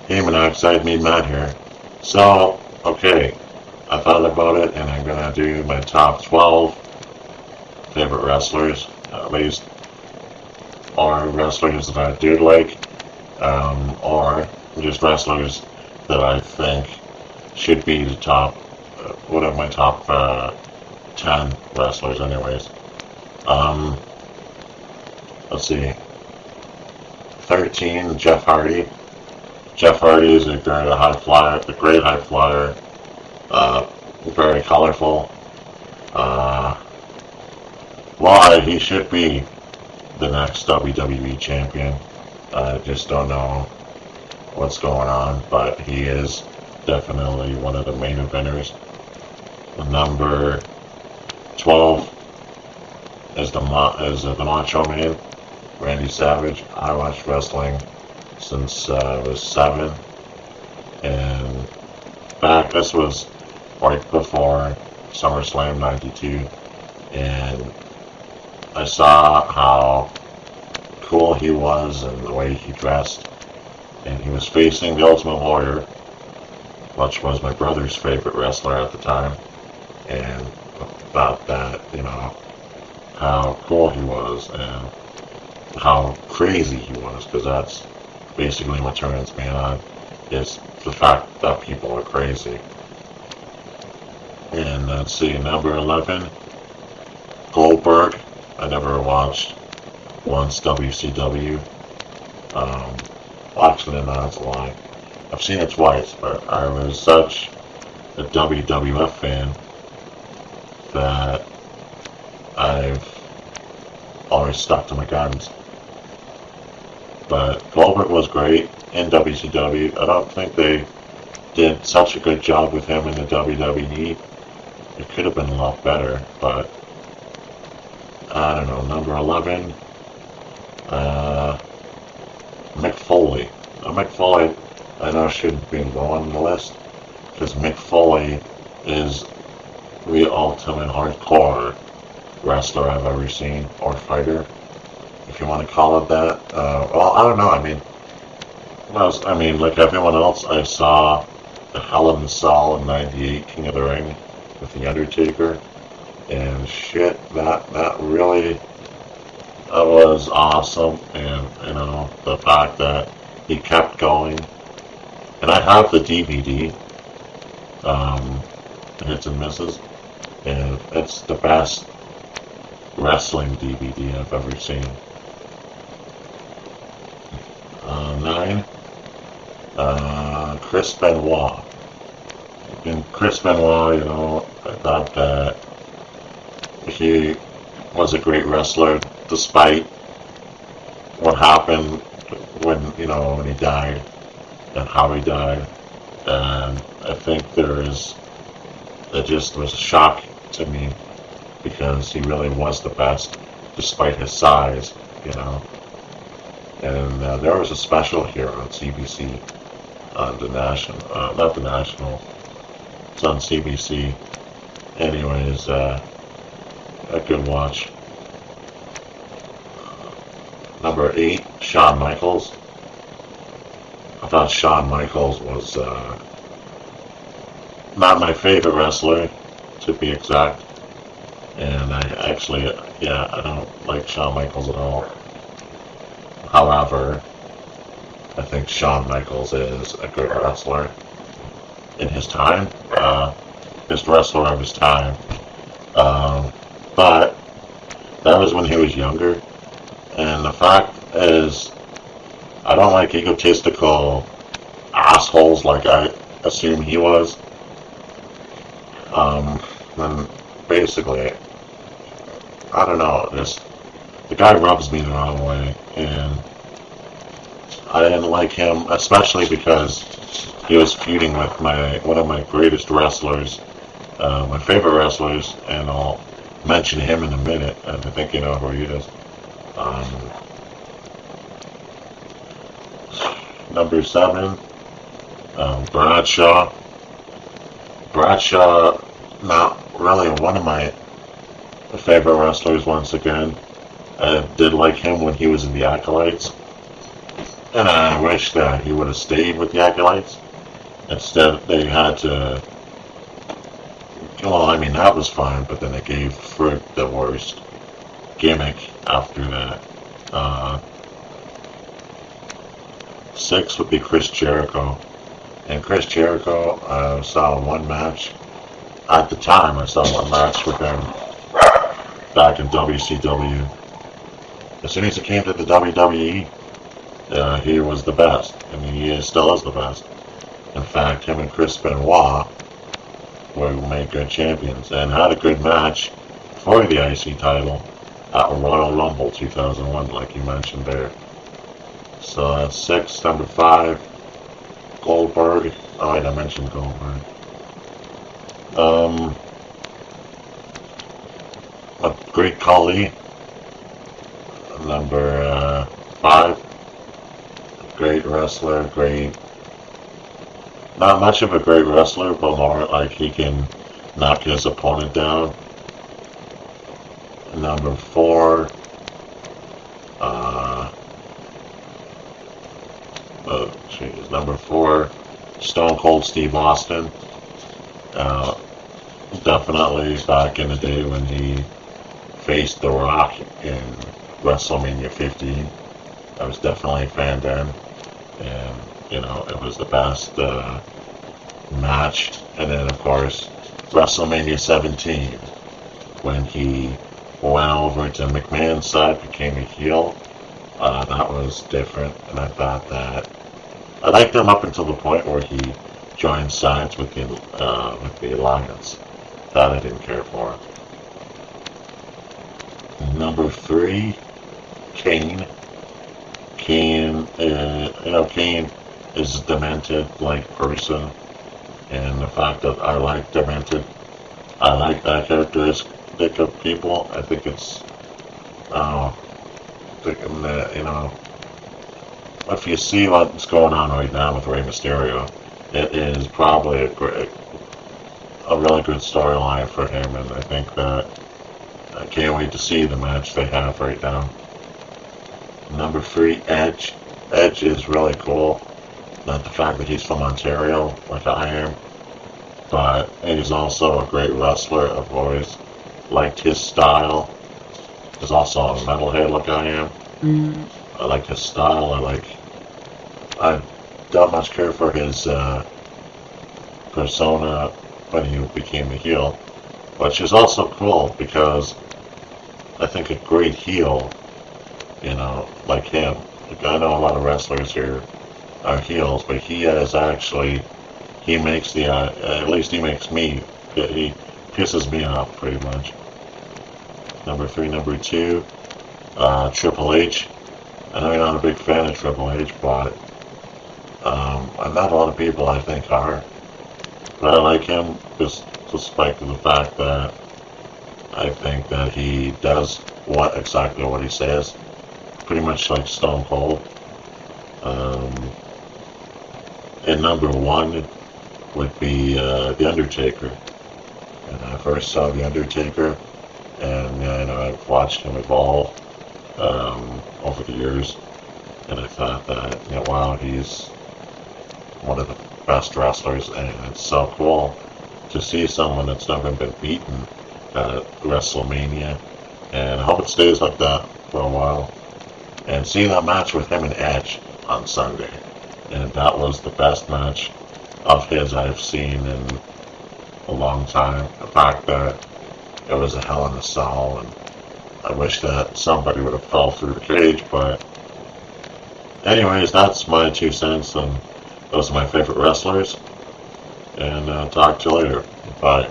Hey Monoxide, me Matt here. So, okay, I thought about it and I'm gonna do my top 12 favorite wrestlers, at least, or wrestlers that I do like, or just wrestlers that I think should be the top, one of my top 10 wrestlers, anyways. Um, let's see, 13, Jeff Hardy. Jeff Hardy is a great high flyer, uh, very colorful. Uh, why he should be the next WWE champion. I just don't know what's going on, but he is definitely one of the main eventers. Number 12 is the Macho Man, Randy Savage. I watched wrestling since I was 7, and this was right before SummerSlam '92, and I saw how cool he was and the way he dressed. And he was facing the Ultimate Warrior, which was my brother's favorite wrestler at the time. And about that, how cool he was and how crazy he was, because that's basically what turns me on, is the fact that people are crazy. And let's see, number 11, Goldberg. I never watched once WCW. Um, Actually, no, that's a lie. I've seen it twice, but I was such a WWF fan that I've always stuck to my guns. But Goldberg was great in WCW. I don't think they did such a good job with him in the WWE. It could have been a lot better, but I don't know. Number 11, uh, Mick Foley. Mick Foley, I know shouldn't be low on the list because Mick Foley is the ultimate hardcore wrestler I've ever seen, or fighter, if you want to call it that. Well, I don't know. Like everyone else, I saw the Hell in the Cell in '98, King of the Ring, with the Undertaker, and shit, that really was awesome. And the fact that he kept going, and I have the DVD, Hits and Misses, and it's the best wrestling DVD I've ever seen. 9, Chris Benoit. And Chris Benoit, I thought that he was a great wrestler despite what happened when he died and how he died. And I think it just was a shock to me because he really was the best despite his size, you know. And there was a special here on CBC, on the national, not the national, it's on CBC. Anyways, a good watch. Number 8, Shawn Michaels. I thought Shawn Michaels was not my favorite wrestler, to be exact. And I don't like Shawn Michaels at all. However, I think Shawn Michaels is a good wrestler in his time, best wrestler of his time. But that was when he was younger, and the fact is, I don't like egotistical assholes like I assume he was. And basically, I don't know, just the guy rubs me the wrong way, and I didn't like him, especially because he was feuding with one of my greatest wrestlers, my favorite wrestlers, and I'll mention him in a minute, and I think you know who he is. Um, Number 7, Bradshaw. Bradshaw, not really one of my favorite wrestlers once again. I did like him when he was in the Acolytes. And I wish that he would have stayed with the Acolytes. Instead, they had to. Well, I mean, that was fine, but then they gave Frick the worst gimmick after that. 6 would be Chris Jericho. And Chris Jericho, I saw one match. At the time, I saw one match with him back in WCW. As soon as he came to the WWE, he was the best. I mean, he still is the best. In fact, him and Chris Benoit were made good champions and had a good match for the IC title at Royal Rumble 2001, like you mentioned there. So that's 6. Number 5, Goldberg. Oh, wait, I mentioned Goldberg. A Great Khali. Number 5. Great wrestler, great. Not much of a great wrestler, but more like he can knock his opponent down. Number 4. Number 4, Stone Cold Steve Austin. Definitely back in the day when he faced The Rock in WrestleMania 15. I was definitely a fan then. And, it was the best match. And then, of course, WrestleMania 17, when he went over to McMahon's side, became a heel. That was different, and I thought that I liked him up until the point where he joined sides with the Alliance. That I didn't care for. Number 3, Kane. Kane, Kane is a demented-like person, and the fact that I like demented, I like that characteristic of people. I think it's, thinking that, if you see what's going on right now with Rey Mysterio, it is probably a really good storyline for him, and I think that I can't wait to see the match they have right now. Number 3, Edge. Edge is really cool. Not the fact that he's from Ontario, like I am, but he's also a great wrestler. I've always liked his style. He's also a metalhead like I am. I like his style. I don't much care for his persona when he became a heel, which is also cool because I think a great heel, like him. Like I know a lot of wrestlers here are heels, but he is actually, he makes at least he makes me, he pisses me off pretty much. Number 3, number 2, Triple H. I know you're not a big fan of Triple H, but not a lot of people I think are. But I like him just despite the fact that I think that he does exactly what he says. Pretty much like Stone Cold. And number 1 would be The Undertaker. And I first saw The Undertaker, and I've watched him evolve over the years, and I thought that, wow, he's one of the best wrestlers, and it's so cool to see someone that's never been beaten at WrestleMania, and I hope it stays like that for a while. And seeing that match with him and Edge on Sunday, and that was the best match of his I've seen in a long time. The fact that it was a Hell in a Cell, and I wish that somebody would have fell through the cage, but anyways, that's my 2 cents, and those are my favorite wrestlers, and talk to you later. Bye.